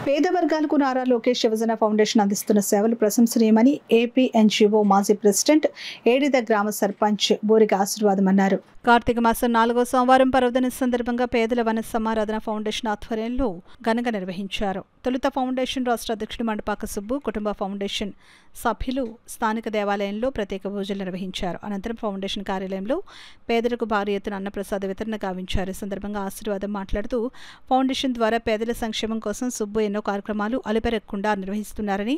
పేద వర్గాలకు నారా లోకేష్ యువజన ఫౌండేషన్ అందిస్తున్న సేవలు ప్రశంసనీయమని ఏపీ ఎన్జీఓ మాజీ ప్రెసిడెంట్ ఏడిద గ్రామ సర్పంచ్ బూరిక ఆశీర్వాదం అన్నారు. కార్తీక మాసం 4వ సోమవారం పర్వదిన సందర్భంగా పేదల వన సమారాధన ఫౌండేషన్ ఆధ్వర్యంలో ఘనంగా నిర్వహించారు. తొలుత ఫౌండేషన్ రాష్ట్ర అధ్యక్షుడు మండపాక సుబ్బు, కుటుంబ ఫౌండేషన్ సభ్యులు స్థానిక దేవాలయంలో ప్రత్యేక పూజలు నిర్వహించారు. అనంతరం ఫౌండేషన్ కార్యాలయంలో పేదలకు భారీ ఎత్తున అన్నప్రసాద వితరణ గావించారు. ఈ సందర్భంగా ఆశీర్వాదం మాట్లాడుతూ ఫౌండేషన్ ద్వారా పేదల సంక్షేమం కోసం సుబ్బు ఎన్నో కార్యక్రమాలు అలుపెరగకుండా నిర్వహిస్తున్నారని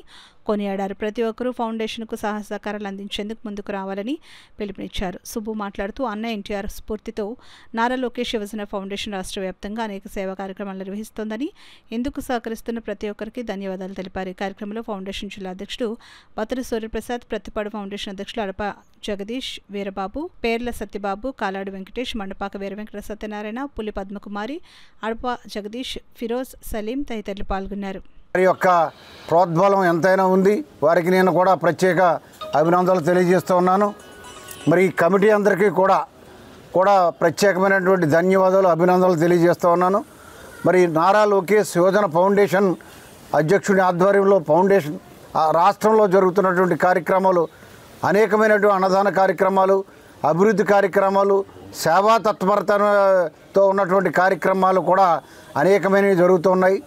కొనియాడారు. ప్రతి ఒక్కరూ ఫౌండేషన్కు సహకారాలు అందించేందుకు ముందుకు రావాలని పిలుపునిచ్చారు. సుబ్బు మాట్లాడుతూ అన్న ఎన్టీఆర్ స్ఫూర్తితో నారా లోకేష్ యువజన ఫౌండేషన్ రాష్ట్ర వ్యాప్తంగా అనేక సేవా కార్యక్రమాలు నిర్వహిస్తోందని, ఇందుకు సహకరిస్తున్న ప్రతి ఒక్కరికి ధన్యవాదాలు తెలిపారు. ఈ కార్యక్రమంలో ఫౌండేషన్ జిల్లా అధ్యక్షుడు బతుల సూర్యప్రసాద్, ప్రతిపాడు ఫౌండేషన్ అధ్యక్షులు అడప జగదీష్, వీరబాబు, పేర్ల సత్యబాబు, కాలాడు వెంకటేష్, మండపాక వీర వెంకట సత్యనారాయణ, పులి పద్మకుమారి, అడప జగదీష్, ఫిరోజ్, సలీం తదితరులు పాల్గొన్నారు. వారి యొక్క ప్రోద్బలం ఎంతైనా ఉంది. వారికి నేను కూడా ప్రత్యేక అభినందనలు తెలియజేస్తూ ఉన్నాను. మరి ఈ కమిటీ అందరికీ కూడా ప్రత్యేకమైనటువంటి ధన్యవాదాలు, అభినందనలు తెలియజేస్తూ ఉన్నాను. మరి నారా లోకేష్ యువజన ఫౌండేషన్ అధ్యక్షుడి ఆధ్వర్యంలో ఫౌండేషన్ రాష్ట్రంలో జరుగుతున్నటువంటి కార్యక్రమాలు, అనేకమైనటువంటి అన్నదాన కార్యక్రమాలు, అభివృద్ధి కార్యక్రమాలు, సేవా తత్పరతతో ఉన్నటువంటి కార్యక్రమాలు కూడా అనేకమైనవి జరుగుతున్నాయి.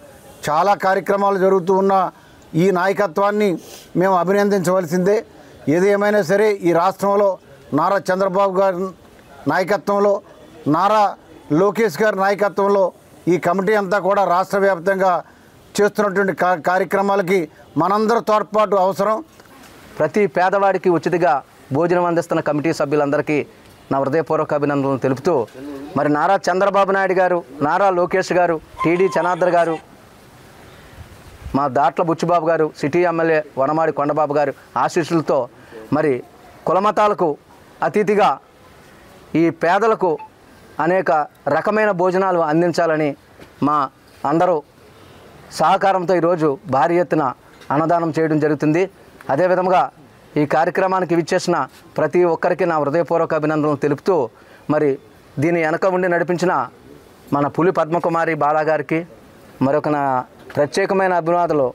చాలా కార్యక్రమాలు జరుగుతూ ఉన్న ఈ నాయకత్వాన్ని మేము అభినందించవలసిందే. ఏదేమైనా సరే ఈ రాష్ట్రంలో నారా చంద్రబాబు గారి నాయకత్వంలో, నారా లోకేష్ గారి నాయకత్వంలో ఈ కమిటీ అంతా కూడా రాష్ట్ర వ్యాప్తంగా చేస్తున్నటువంటి కార్యక్రమాలకి మనందరి తోడ్పాటు అవసరం. ప్రతి పేదవాడికి ఉచితంగా భోజనం అందిస్తున్న కమిటీ సభ్యులందరికీ నా హృదయపూర్వక అభినందనలు తెలుపుతూ, మరి నారా చంద్రబాబు నాయుడు గారు, నారా లోకేష్ గారు, టీడీ జనార్దన్ గారు, మా దాట్ల బుచ్చిబాబు గారు, సిటీ ఎమ్మెల్యే వనమాడి కొండబాబు గారు ఆశీస్సులతో మరి కులమతాలకు అతిథిగా ఈ పేదలకు అనేక రకమైన భోజనాలు అందించాలని మా అందరూ సహకారంతో ఈరోజు భారీ ఎత్తున అన్నదానం చేయడం జరుగుతుంది. అదేవిధంగా ఈ కార్యక్రమానికి విచ్చేసిన ప్రతి ఒక్కరికి నా హృదయపూర్వక అభినందనలు తెలుపుతూ, మరి దీని వెనక ఉండి నడిపించిన మన పులి పద్మకుమారి బాలా గారికి మరొక నా ప్రత్యేకమైన అభివాదాలు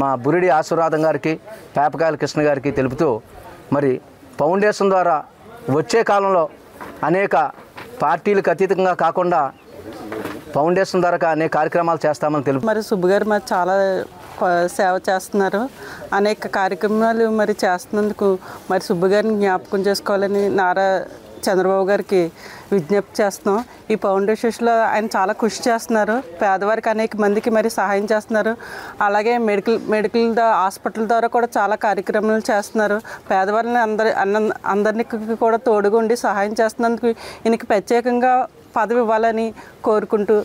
మా బురిడి ఆశీర్వాదం గారికి, పేపకాయల కృష్ణ గారికి తెలుపుతూ, మరి ఫౌండేషన్ ద్వారా వచ్చే కాలంలో అనేక పార్టీలకు అతీతంగా కాకుండా ఫౌండేషన్ ద్వారా అనేక కార్యక్రమాలు చేస్తామని తెలుపు. మరి సుబ్బు గారు మరి చాలా సేవ చేస్తున్నారు. అనేక కార్యక్రమాలు మరి చేస్తున్నందుకు మరి సుబ్బు గారిని జ్ఞాపకం చేసుకోవాలని నారా చంద్రబాబు గారికి విజ్ఞప్తి చేస్తున్నాం. ఈ ఫౌండేషన్లో ఆయన చాలా కృషి చేస్తున్నారు. పేదవారికి అనేక మందికి మరి సహాయం చేస్తున్నారు. అలాగే మెడికల్ హాస్పిటల్ ద్వారా కూడా చాలా కార్యక్రమాలు చేస్తున్నారు. పేదవారిని అందరికీ కూడా తోడుగా ఉండి సహాయం చేస్తున్నందుకు ఈయనకి ప్రత్యేకంగా పదవి ఇవ్వాలని కోరుకుంటూ